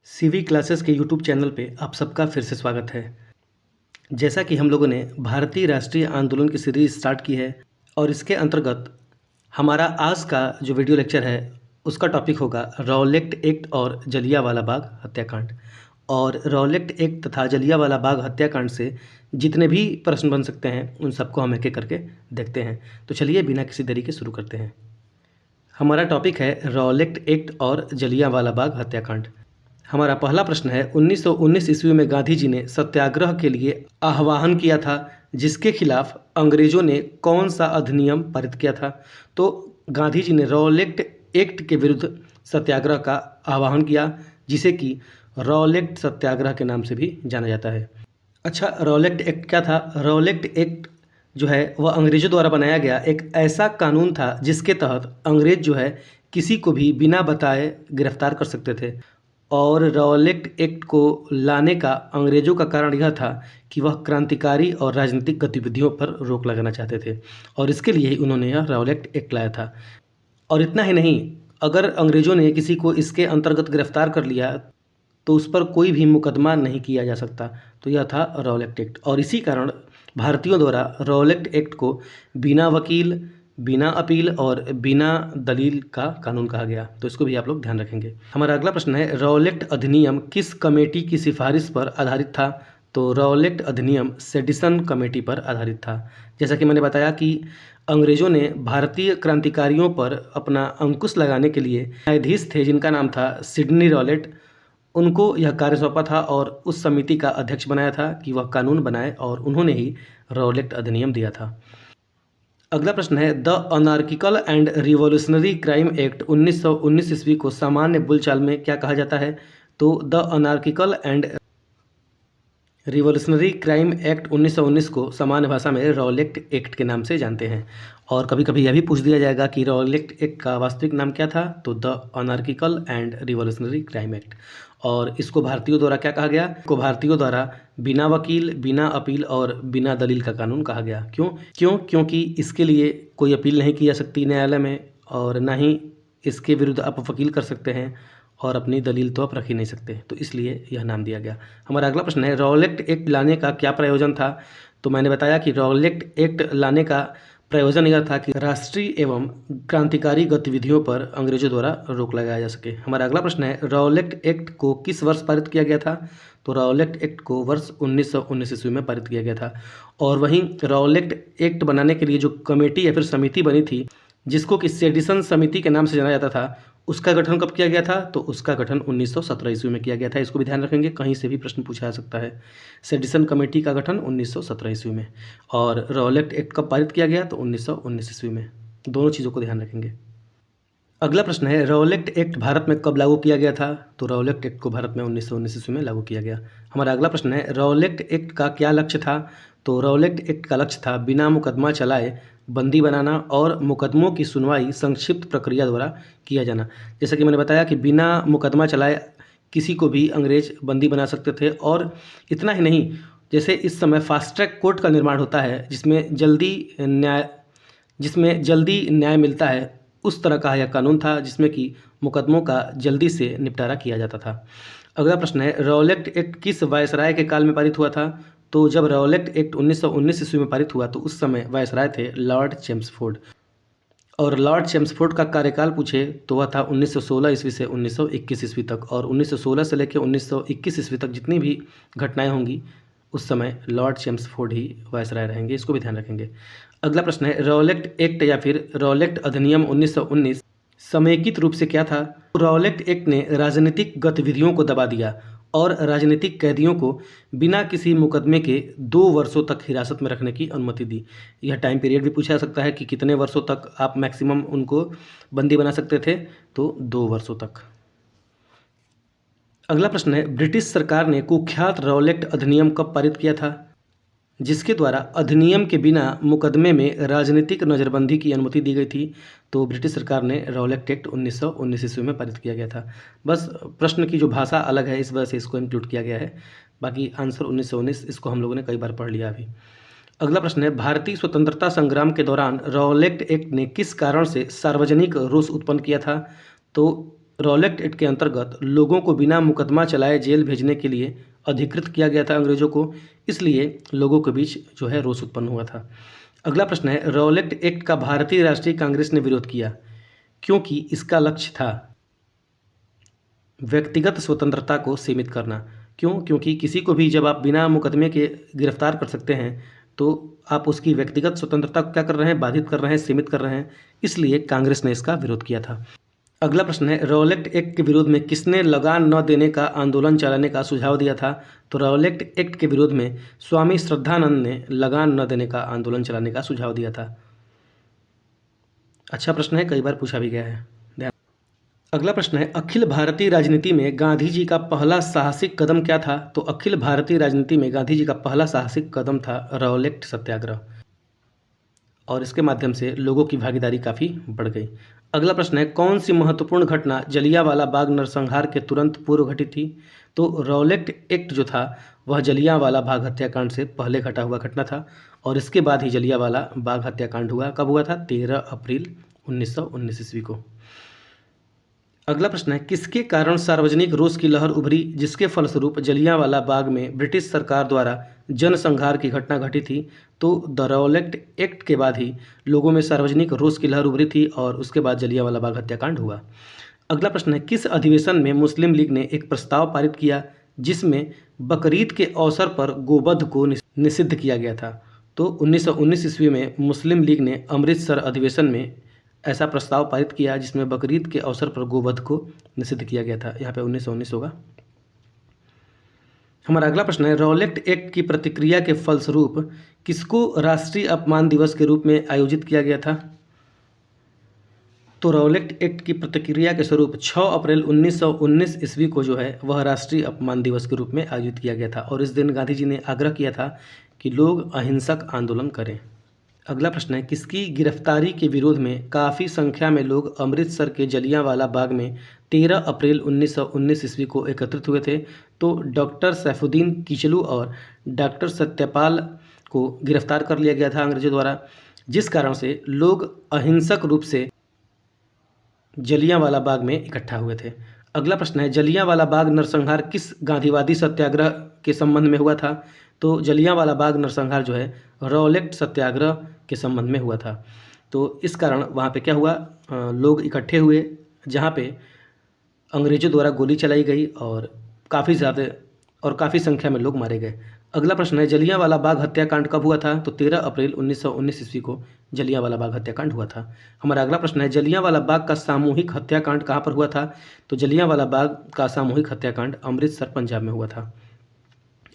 CV classes के YouTube channel पे आप सबका फिर से स्वागत है। जैसा कि हम लोगों ने भारतीय राष्ट्रीय आंदोलन की सीरीज स्टार्ट की है और इसके अंतर्गत हमारा आज का जो वीडियो लेक्चर है उसका टॉपिक होगा रॉलेट एक्ट और जलियांवाला बाग हत्याकांड। और रॉलेट एक्ट तथा जलियांवाला बाग हत्याकांड से जितने भी प्रश्न बन सकते हैं उन सबको हम एक एक करके देखते हैं। तो चलिए बिना किसी देरी के शुरू करते हैं। हमारा टॉपिक है रॉलेट एक्ट और जलियांवाला बाग हत्याकांड। हमारा पहला प्रश्न है 1919 ईस्वी में गांधी जी ने सत्याग्रह के लिए आह्वान किया था, जिसके खिलाफ अंग्रेजों ने कौन सा अधिनियम पारित किया था। तो गांधी जी ने रॉलेट एक्ट के विरुद्ध सत्याग्रह का आह्वान किया, जिसे कि रॉलेट सत्याग्रह के नाम से भी जाना जाता है। अच्छा, रॉलेट एक्ट क्या था? रॉलेट एक्ट जो है वह अंग्रेज़ों द्वारा बनाया गया एक ऐसा कानून था जिसके तहत अंग्रेज़ जो है किसी को भी बिना बताए गिरफ्तार कर सकते थे। और रॉलेट एक्ट को लाने का अंग्रेज़ों का कारण यह था कि वह क्रांतिकारी और राजनीतिक गतिविधियों पर रोक लगाना चाहते थे और इसके लिए ही उन्होंने यह रॉलेट एक्ट लाया था। और इतना ही नहीं, अगर अंग्रेज़ों ने किसी को इसके अंतर्गत गिरफ्तार कर लिया तो उस पर कोई भी मुकदमा नहीं किया जा सकता। तो यह था रॉलेट एक्ट और इसी कारण भारतीयों द्वारा रॉलेट एक्ट को बिना वकील, बिना अपील और बिना दलील का कानून कहा गया। तो इसको भी आप लोग ध्यान रखेंगे। हमारा अगला प्रश्न है रॉलेट अधिनियम किस कमेटी की सिफारिश पर आधारित था। तो रॉलेट अधिनियम सेडिसन कमेटी पर आधारित था। जैसा कि मैंने बताया कि अंग्रेज़ों ने भारतीय क्रांतिकारियों पर अपना अंकुश लगाने के लिए न्यायाधीश थे जिनका नाम था सिडनी रॉलेट, उनको यह कार्य सौंपा था और उस समिति का अध्यक्ष बनाया था कि वह कानून बनाए और उन्होंने ही रॉलेट अधिनियम दिया था। अगला प्रश्न है the anarchical and revolutionary crime act 1919 ईस्वी को सामान्य बोलचाल में क्या कहा जाता है। तो the anarchical and revolutionary crime act 1919 को सामान्य भाषा में रॉलेट एक्ट के नाम से जानते हैं। और कभी कभी यह भी पूछ दिया जाएगा कि रॉलेट एक्ट का वास्तविक नाम क्या था। तो the anarchical and revolutionary crime act. और इसको भारतीयों द्वारा क्या कहा गया? को भारतीयों द्वारा बिना वकील, बिना अपील और बिना दलील का कानून कहा गया। क्योंकि इसके लिए कोई अपील नहीं की जा सकती न्यायालय में और ना ही इसके विरुद्ध आप वकील कर सकते हैं और अपनी दलील तो आप रख ही नहीं सकते, तो इसलिए यह नाम दिया गया। हमारा अगला प्रश्न है रॉलेट एक्ट लाने का क्या प्रयोजन था। तो मैंने बताया कि रॉलेट एक्ट लाने का प्रयोजन यह था कि राष्ट्रीय एवं क्रांतिकारी गतिविधियों पर अंग्रेजों द्वारा रोक लगाया जा सके। हमारा अगला प्रश्न है रॉलेट एक्ट को किस वर्ष पारित किया गया था। तो रॉलेट एक्ट को वर्ष 1919 ईस्वी में पारित किया गया था। और वहीं रॉलेट एक्ट बनाने के लिए जो कमेटी या फिर समिति बनी थी, जिसको कि सेडिसन समिति के नाम से जाना जाता था, उसका गठन कब किया गया था। तो उसका गठन 1917 ईस्वी में किया गया था। इसको भी ध्यान रखेंगे, कहीं से भी प्रश्न पूछा जा सकता है। सेडिसन कमेटी का गठन 1917 ईस्वी में और रॉलेट एक्ट कब पारित किया गया। तो 1919 ईस्वी में। दोनों चीज़ों को ध्यान रखेंगे। अगला प्रश्न है रॉलेट एक्ट भारत में कब लागू किया गया था। तो रॉलेट एक्ट को भारत में 1919 ईस्वी में लागू किया गया। हमारा अगला प्रश्न है रॉलेट एक्ट का क्या लक्ष्य था। तो रॉलेट एक्ट का लक्ष्य था बिना मुकदमा चलाए बंदी बनाना और मुकदमों की सुनवाई संक्षिप्त प्रक्रिया द्वारा किया जाना। जैसा कि मैंने बताया कि बिना मुकदमा चलाए किसी को भी अंग्रेज बंदी बना सकते थे। और इतना ही नहीं, जैसे इस समय फास्ट ट्रैक कोर्ट का निर्माण होता है जिसमें जल्दी न्याय मिलता है, उस तरह का यह कानून था जिसमें कि मुकदमों का जल्दी से निपटारा किया जाता था। अगला प्रश्न है रॉलेट एक्ट किस वायसराय के काल में पारित हुआ था। तो जब रॉलेट एक्ट 1919 ईस्वी में पारित हुआ तो उस समय वायसराय थे लॉर्ड चेम्सफोर्ड। और लॉर्ड चेम्सफोर्ड का कार्यकाल पूछे तो वह था 1916 ईस्वी से 1921 ईस्वी तक। और 1916 से लेकर 1921 ईस्वी तक जितनी भी घटनाएं होंगी उस समय लॉर्ड चेम्सफोर्ड ही वायसराय रहेंगे। इसको भी ध्यान रखेंगे। अगला प्रश्न है रॉलेट एक्ट या फिर रॉलेट अधिनियम 1919 समेकित रूप से क्या था। रॉलेट एक्ट ने राजनीतिक गतिविधियों को दबा दिया और राजनीतिक कैदियों को बिना किसी मुकदमे के 2 वर्षों तक हिरासत में रखने की अनुमति दी। यह टाइम पीरियड भी पूछा जा सकता है कि कितने वर्षों तक आप मैक्सिमम उनको बंदी बना सकते थे। तो 2 वर्षों तक। अगला प्रश्न है ब्रिटिश सरकार ने कुख्यात रॉलेट अधिनियम कब पारित किया था, जिसके द्वारा अधिनियम के बिना मुकदमे में राजनीतिक नज़रबंदी की अनुमति दी गई थी। तो ब्रिटिश सरकार ने रॉलेट एक्ट 1919 ईस्वी में पारित किया गया था। बस प्रश्न की जो भाषा अलग है इस वजह से इसको इंक्लूड किया गया है, बाकी आंसर 1919 इसको हम लोगों ने कई बार पढ़ लिया अभी। अगला प्रश्न है भारतीय स्वतंत्रता संग्राम के दौरान रॉलेट एक्ट ने किस कारण से सार्वजनिक रोष उत्पन्न किया था। तो रॉलेट एक्ट के अंतर्गत लोगों को बिना मुकदमा चलाए जेल भेजने के लिए अधिकृत किया गया था अंग्रेजों को, इसलिए लोगों के बीच जो है रोष उत्पन्न हुआ था। अगला प्रश्न है, रॉलेट एक्ट का भारतीय राष्ट्रीय कांग्रेस ने विरोध किया क्योंकि इसका लक्ष्य था व्यक्तिगत स्वतंत्रता को सीमित करना। क्यों? क्योंकि किसी को भी जब आप बिना मुकदमे के गिरफ्तार कर सकते हैं तो आप उसकी व्यक्तिगत स्वतंत्रता को क्या कर रहे हैं, बाधित कर रहे हैं, सीमित कर रहे हैं, इसलिए कांग्रेस ने इसका विरोध किया था। अगला प्रश्न है, रॉलेट एक्ट के विरोध में किसने लगान न देने का आंदोलन चलाने का सुझाव दिया था? तो रॉलेट एक्ट के विरोध में स्वामी श्रद्धानंद ने लगान न देने का आंदोलन चलाने का सुझाव दिया था। अच्छा प्रश्न है, कई बार पूछा भी गया है। अगला प्रश्न है, अखिल भारतीय राजनीति में गांधी जी का पहला साहसिक कदम क्या था? तो अखिल भारतीय राजनीति में गांधी जी का पहला साहसिक कदम था रॉलेट सत्याग्रह, और इसके माध्यम से लोगों की भागीदारी काफ़ी बढ़ गई। अगला प्रश्न है, कौन सी महत्वपूर्ण घटना जलियांवाला बाग नरसंहार के तुरंत पूर्व घटित थी? तो रॉलेट एक्ट जो था वह जलियांवाला बाग हत्याकांड से पहले घटा हुआ घटना था, और इसके बाद ही जलियांवाला बाग हत्याकांड हुआ। कब हुआ था? 13 अप्रैल 1919 ईस्वी को। अगला प्रश्न है, किसके कारण सार्वजनिक रोष की लहर उभरी जिसके फलस्वरूप जलियांवाला बाग में ब्रिटिश सरकार द्वारा जनसंहार की घटना घटी थी? तो द रॉलेट एक्ट के बाद ही लोगों में सार्वजनिक रोष की लहर उभरी थी और उसके बाद जलियांवाला बाग हत्याकांड हुआ। अगला प्रश्न है, किस अधिवेशन में मुस्लिम लीग ने एक प्रस्ताव पारित किया जिसमें बकरीद के अवसर पर गोवध को निषिद्ध किया गया था? तो 1919 ईस्वी में मुस्लिम लीग ने अमृतसर अधिवेशन में ऐसा प्रस्ताव पारित किया जिसमें बकरीद के अवसर पर गोवध को निषिद्ध किया गया था। यहाँ पे 1919 होगा। हमारा अगला प्रश्न है, रॉलेट एक्ट की प्रतिक्रिया के फलस्वरूप किसको राष्ट्रीय अपमान दिवस के रूप में आयोजित किया गया था? तो रॉलेट एक्ट की प्रतिक्रिया के स्वरूप 6 अप्रैल 1919 ईस्वी को जो है वह राष्ट्रीय अपमान दिवस के रूप में आयोजित किया गया था, और इस दिन गांधी जी ने आग्रह किया था कि लोग अहिंसक आंदोलन करें। अगला प्रश्न है, किसकी गिरफ्तारी के विरोध में काफ़ी संख्या में लोग अमृतसर के जलियांवाला बाग में 13 अप्रैल 1919 ईस्वी को एकत्रित हुए थे? तो डॉक्टर सैफुद्दीन किचलू और डॉक्टर सत्यपाल को गिरफ्तार कर लिया गया था अंग्रेजों द्वारा, जिस कारण से लोग अहिंसक रूप से जलियांवाला बाग में इकट्ठा हुए थे। अगला प्रश्न है, जलियांवाला बाग नरसंहार किस गांधीवादी सत्याग्रह के संबंध में हुआ था? तो जलियांवाला बाग नरसंहार जो है रॉलेट सत्याग्रह के संबंध में हुआ था। तो इस कारण वहाँ पे क्या हुआ, लोग इकट्ठे हुए जहाँ पे अंग्रेजों द्वारा गोली चलाई गई और काफ़ी संख्या में लोग मारे गए। अगला प्रश्न है, जलियांवाला बाग हत्याकांड कब हुआ था? तो 13 अप्रैल 1919 ईस्वी को जलियांवाला बाग हत्याकांड हुआ था। हमारा अगला प्रश्न है, जलियांवाला बाग का सामूहिक हत्याकांड कहाँ पर हुआ था? तो जलियांवाला बाग का सामूहिक हत्याकांड अमृतसर पंजाब में हुआ था।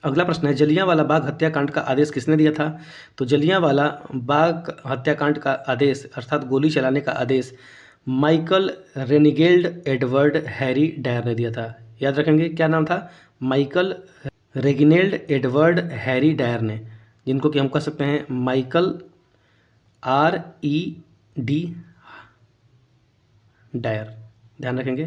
अगला प्रश्न है, जलियांवाला बाग हत्याकांड का आदेश किसने दिया था? तो जलियांवाला बाग हत्याकांड का आदेश अर्थात गोली चलाने का आदेश माइकल रेनिगेल्ड एडवर्ड हैरी डायर ने दिया था। याद रखेंगे क्या नाम था? Michael Reginald Edward Harry Dyer ने, जिनको कि हम कह सकते हैं माइकल RED डायर। ध्यान रखेंगे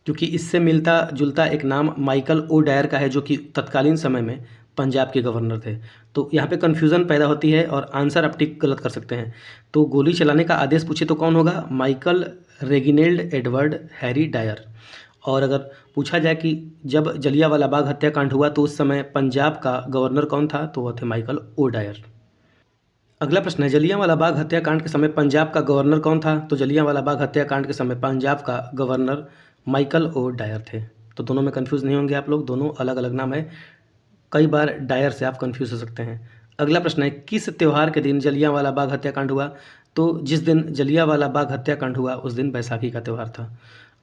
क्योंकि इससे मिलता जुलता एक नाम माइकल ओ डायर का है जो कि तत्कालीन समय में पंजाब के गवर्नर थे। तो यहाँ पे कन्फ्यूज़न पैदा होती है और आंसर आप टिक गलत कर सकते हैं। तो गोली चलाने का आदेश पूछे तो कौन होगा? Michael Reginald Edward Harry Dyer. और अगर पूछा जाए कि जब जलियांवाला बाग हत्याकांड हुआ तो उस समय पंजाब का गवर्नर कौन था? तो वह थे माइकल ओ डायर। अगला प्रश्न है, जलियांवाला बाग हत्याकांड के समय पंजाब का गवर्नर कौन था? तो जलियांवाला बाग हत्याकांड के समय पंजाब का गवर्नर माइकल ओ डायर थे। तो दोनों में कंफ्यूज नहीं होंगे आप लोग, दोनों अलग अलग नाम है, कई बार डायर से आप कंफ्यूज हो सकते हैं। अगला प्रश्न है, किस त्यौहार के दिन जलियांवाला बाग हत्याकांड हुआ? तो जिस दिन जलियांवाला बाग हत्याकांड हुआ उस दिन बैसाखी का त्यौहार था।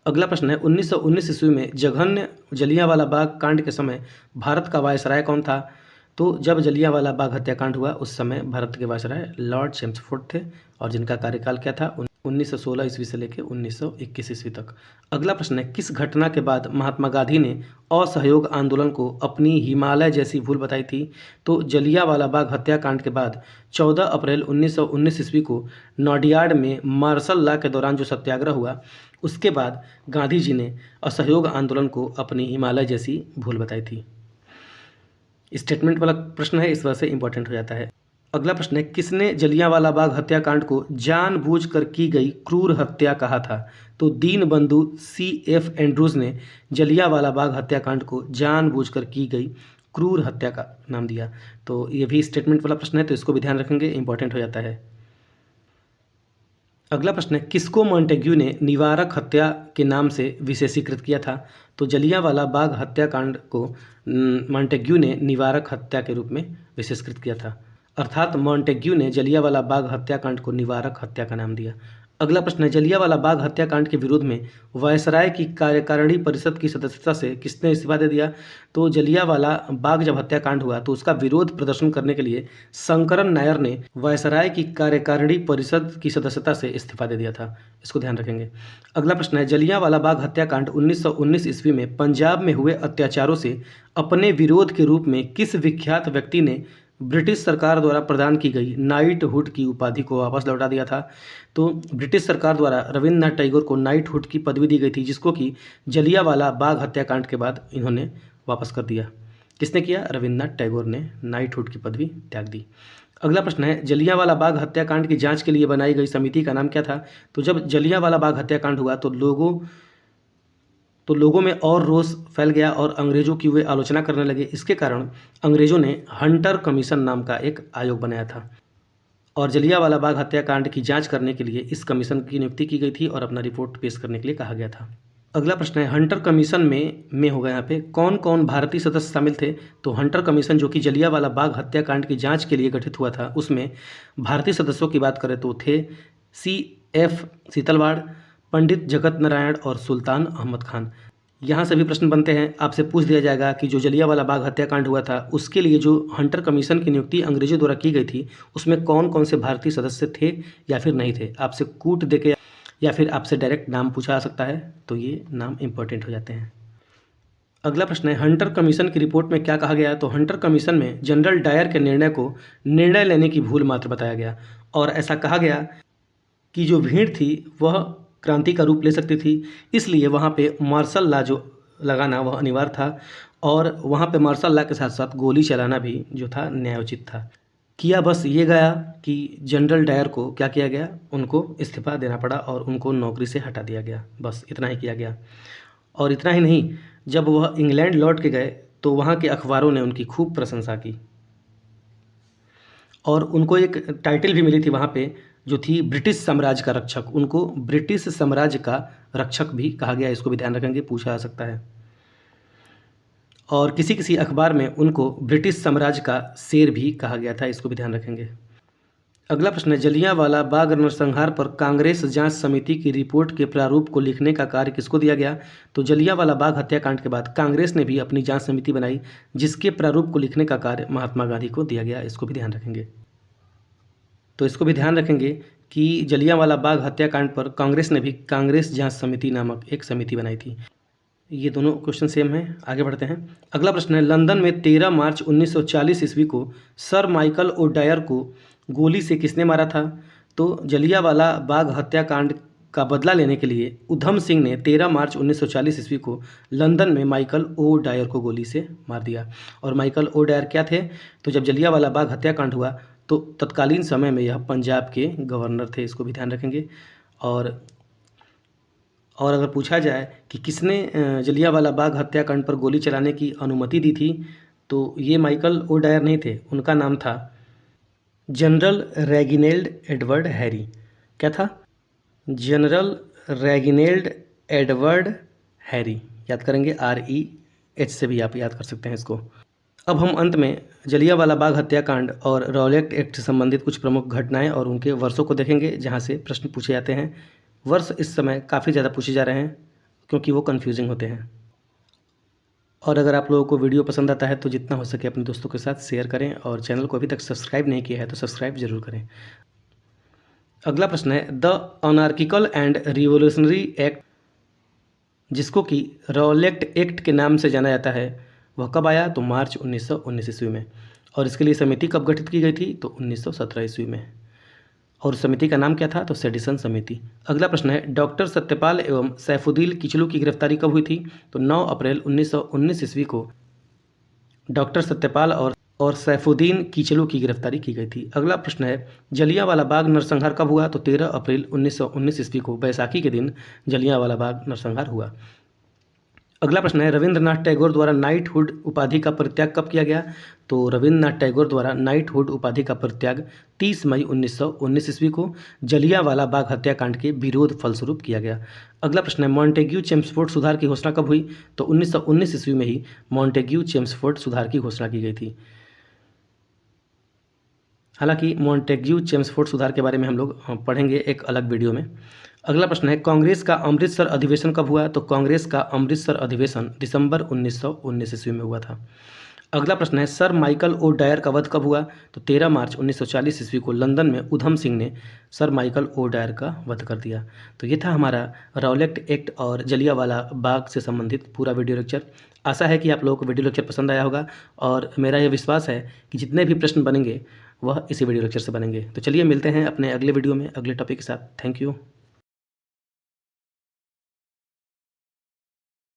अगला प्रश्न है, 1919 ईस्वी में जघन्य जलियांवाला बाग कांड के समय भारत का वायसराय कौन था? तो जब जलियांवाला बाग हत्याकांड हुआ उस समय भारत के वायसराय लॉर्ड चेम्सफोर्ड थे, और जिनका कार्यकाल क्या था? 1916 ईस्वी से लेकर 1921 ईस्वी तक। अगला प्रश्न है, किस घटना के बाद महात्मा गांधी ने असहयोग आंदोलन को अपनी हिमालय जैसी भूल बताई थी? तो जलियांवाला बाग हत्याकांड के बाद 14 अप्रैल 1919 ईस्वी को नौडियाड में मार्शल लॉ के दौरान जो सत्याग्रह हुआ उसके बाद गांधी जी ने असहयोग आंदोलन को अपनी हिमालय जैसी भूल बताई थी। स्टेटमेंट वाला प्रश्न है, इस वजह से इंपॉर्टेंट हो जाता है। अगला प्रश्न है, किसने जलियांवाला बाग हत्याकांड को जानबूझकर की गई क्रूर हत्या कहा था? तो दीनबंधु C.F. एंड्रूज ने जलियांवाला बाग हत्याकांड को जानबूझकर की गई क्रूर हत्या का नाम दिया। तो ये भी स्टेटमेंट वाला प्रश्न है, तो इसको भी ध्यान रखेंगे, इंपॉर्टेंट हो जाता है। अगला प्रश्न है, किसको मॉन्टेग्यू ने निवारक हत्या के नाम से विशेषीकृत किया था? तो जलियांवाला बाग हत्याकांड को मॉन्टेग्यू ने निवारक हत्या के रूप में विशेषीकृत किया था, अर्थात मॉन्टेग्यू ने जलियांवाला बाग हत्याकांड को निवारक हत्या का नाम दिया। अगला प्रश्न है, जलियांवाला बाग हत्याकांड के विरोध में वायसराय की कार्यकारिणी परिषद की सदस्यता से किसने इस्तीफा दे दिया? तो जलियांवाला बाग जब हत्याकांड हुआ तो उसका विरोध प्रदर्शन करने के लिए शंकरन नायर ने वायसराय की कार्यकारिणी परिषद की सदस्यता से इस्तीफा दे दिया था। इसको ध्यान रखेंगे। अगला प्रश्न है, जलियांवाला बाग हत्याकांड 1919 ईस्वी में पंजाब में हुए अत्याचारों से अपने विरोध के रूप में किस विख्यात व्यक्ति ने ब्रिटिश सरकार द्वारा प्रदान की गई नाइटहुड की उपाधि को वापस लौटा दिया था? तो ब्रिटिश सरकार द्वारा रविन्द्रनाथ टैगोर को नाइटहुड की पदवी दी गई थी, जिसको कि जलियांवाला बाग हत्याकांड के बाद इन्होंने वापस कर दिया। किसने किया? रविन्द्रनाथ टैगोर ने नाइटहुड की पदवी त्याग दी। अगला प्रश्न है, जलियांवाला बाग हत्याकांड की जांच के लिए बनाई गई समिति का नाम क्या था? तो जब जलियांवाला बाग हत्याकांड हुआ तो लोगों में और रोष फैल गया और अंग्रेज़ों की वे आलोचना करने लगे। इसके कारण अंग्रेज़ों ने हंटर कमीशन नाम का एक आयोग बनाया था और जलियांवाला बाग हत्याकांड की जांच करने के लिए इस कमीशन की नियुक्ति की गई थी और अपना रिपोर्ट पेश करने के लिए कहा गया था। अगला प्रश्न है, हंटर कमीशन में होगा यहाँ पे कौन कौन भारतीय सदस्य शामिल थे? तो हंटर कमीशन जो कि जलियांवाला बाग हत्याकांड की जांच के लिए गठित हुआ था, उसमें भारतीय सदस्यों की बात करें तो थे C.F. सीतलवाड़, पंडित जगत नारायण और सुल्तान अहमद खान। यहाँ से भी प्रश्न बनते हैं, आपसे पूछ दिया जाएगा कि जो जलियांवाला बाग हत्याकांड हुआ था उसके लिए जो हंटर कमीशन की नियुक्ति अंग्रेजों द्वारा की गई थी उसमें कौन कौन से भारतीय सदस्य थे या फिर नहीं थे। आपसे कूट देके या फिर आपसे डायरेक्ट नाम पूछा जा सकता है, तो ये नाम इंपॉर्टेंट हो जाते हैं। अगला प्रश्न है, हंटर कमीशन की रिपोर्ट में क्या कहा गया? तो हंटर कमीशन में जनरल डायर के निर्णय को निर्णय लेने की भूल मात्र बताया गया और ऐसा कहा गया कि जो भीड़ थी वह क्रांति का रूप ले सकती थी, इसलिए वहाँ पे मार्शल लॉ जो लगाना वह अनिवार्य था और वहाँ पे मार्शल लॉ के साथ साथ गोली चलाना भी जो था न्यायोचित था। किया बस ये गया कि जनरल डायर को क्या किया गया, उनको इस्तीफा देना पड़ा और उनको नौकरी से हटा दिया गया, बस इतना ही किया गया। और इतना ही नहीं, जब वह इंग्लैंड लौट के गए तो वहाँ के अखबारों ने उनकी खूब प्रशंसा की और उनको एक टाइटल भी मिली थी वहाँ पे जो थी ब्रिटिश साम्राज्य का रक्षक। उनको ब्रिटिश साम्राज्य का रक्षक भी कहा गया, इसको भी ध्यान रखेंगे, पूछा जा सकता है। और किसी किसी अखबार में उनको ब्रिटिश साम्राज्य का शेर भी कहा गया था, इसको भी ध्यान रखेंगे। अगला प्रश्न है, जलियांवाला बाग नरसंहार पर कांग्रेस जांच समिति की रिपोर्ट के प्रारूप को लिखने का कार्य किसको दिया गया? तो जलियांवाला बाग हत्याकांड के बाद कांग्रेस ने भी अपनी जांच समिति बनाई जिसके प्रारूप को लिखने का कार्य महात्मा गांधी को दिया गया, इसको भी ध्यान रखेंगे। तो इसको भी ध्यान रखेंगे कि जलियांवाला बाग हत्याकांड पर कांग्रेस ने भी कांग्रेस जांच समिति नामक एक समिति बनाई थी। ये दोनों क्वेश्चन सेम हैं। आगे बढ़ते हैं। अगला प्रश्न है, लंदन में 13 मार्च 1940 ईस्वी को सर माइकल ओडायर को गोली से किसने मारा था? तो जलियांवाला बाग हत्याकांड का बदला लेने के लिए उधम सिंह ने 13 मार्च 1940 ईस्वी को लंदन में माइकल ओडायर को गोली से मार दिया। और माइकल ओडायर क्या थे? तो जब जलियांवाला बाग हत्याकांड हुआ तो तत्कालीन समय में यह पंजाब के गवर्नर थे, इसको भी ध्यान रखेंगे। और अगर पूछा जाए कि किसने जलियांवाला बाग हत्याकांड पर गोली चलाने की अनुमति दी थी, तो ये माइकल ओडायर नहीं थे, उनका नाम था जनरल रेगिनेल्ड एडवर्ड हैरी। क्या था? जनरल रेगिनेल्ड एडवर्ड हैरी, याद करेंगे, REH से भी आप याद कर सकते हैं इसको। अब हम अंत में जलियांवाला बाग हत्याकांड और रॉलेट एक्ट से संबंधित कुछ प्रमुख घटनाएं और उनके वर्षों को देखेंगे जहां से प्रश्न पूछे जाते हैं। वर्ष इस समय काफ़ी ज़्यादा पूछे जा रहे हैं क्योंकि वो कन्फ्यूजिंग होते हैं। और अगर आप लोगों को वीडियो पसंद आता है तो जितना हो सके अपने दोस्तों के साथ शेयर करें और चैनल को अभी तक सब्सक्राइब नहीं किया है तो सब्सक्राइब जरूर करें। अगला प्रश्न है, the anarchical and revolutionary act, जिसको कि रॉलेट एक्ट के नाम से जाना जाता है, वह कब आया? तो मार्च 1919 ईस्वी में। और इसके लिए समिति कब गठित की गई थी? तो 1917 ईस्वी में। और समिति का नाम क्या था? तो सेडिसन समिति। अगला प्रश्न है, डॉक्टर सत्यपाल एवं सैफुद्दीन किचलू की गिरफ्तारी कब हुई थी? तो 9 अप्रैल 1919 ईस्वी को डॉक्टर सत्यपाल और सैफुद्दीन कीचलू की गिरफ्तारी की गई थी। अगला प्रश्न है, जलियांवाला बाग नरसंहार कब हुआ? तो 13 अप्रैल 1919 ईस्वी को बैसाखी के दिन जलियांवाला बाग नरसंहार हुआ। अगला प्रश्न है, रविंद्रनाथ टैगोर द्वारा नाइटहुड उपाधि का परित्याग कब किया गया? तो रविंद्रनाथ टैगोर द्वारा नाइटहुड उपाधि का परित्याग 30 मई 1919 ईस्वी को जलियांवाला बाग हत्याकांड के विरोध फलस्वरूप किया गया। अगला प्रश्न है, मॉन्टेग्यू चेम्सफोर्ड सुधार की घोषणा कब हुई? तो 1919 ईस्वी में ही मॉन्टेग्यू चेम्सफोर्ड सुधार की घोषणा की गई थी। हालांकि मॉन्टेग्यू चेम्सफोर्ड सुधार के बारे में हम लोग पढ़ेंगे एक अलग वीडियो में। अगला प्रश्न है, कांग्रेस का अमृतसर अधिवेशन कब हुआ? तो कांग्रेस का अमृतसर अधिवेशन दिसंबर 1919 ईस्वी में हुआ था। अगला प्रश्न है, सर माइकल ओ डायर का वध कब हुआ? तो 13 मार्च 1940 ईस्वी को लंदन में उधम सिंह ने सर माइकल ओ डायर का वध कर दिया। तो ये था हमारा रॉलेट एक्ट और जलियांवाला बाग से संबंधित पूरा वीडियो लेक्चर। आशा है कि आप लोगों को वीडियो लेक्चर पसंद आया होगा और मेरा यह विश्वास है कि जितने भी प्रश्न बनेंगे वह इसी वीडियो लेक्चर से बनेंगे। तो चलिए मिलते हैं अपने अगले वीडियो में अगले टॉपिक के साथ। Thank you.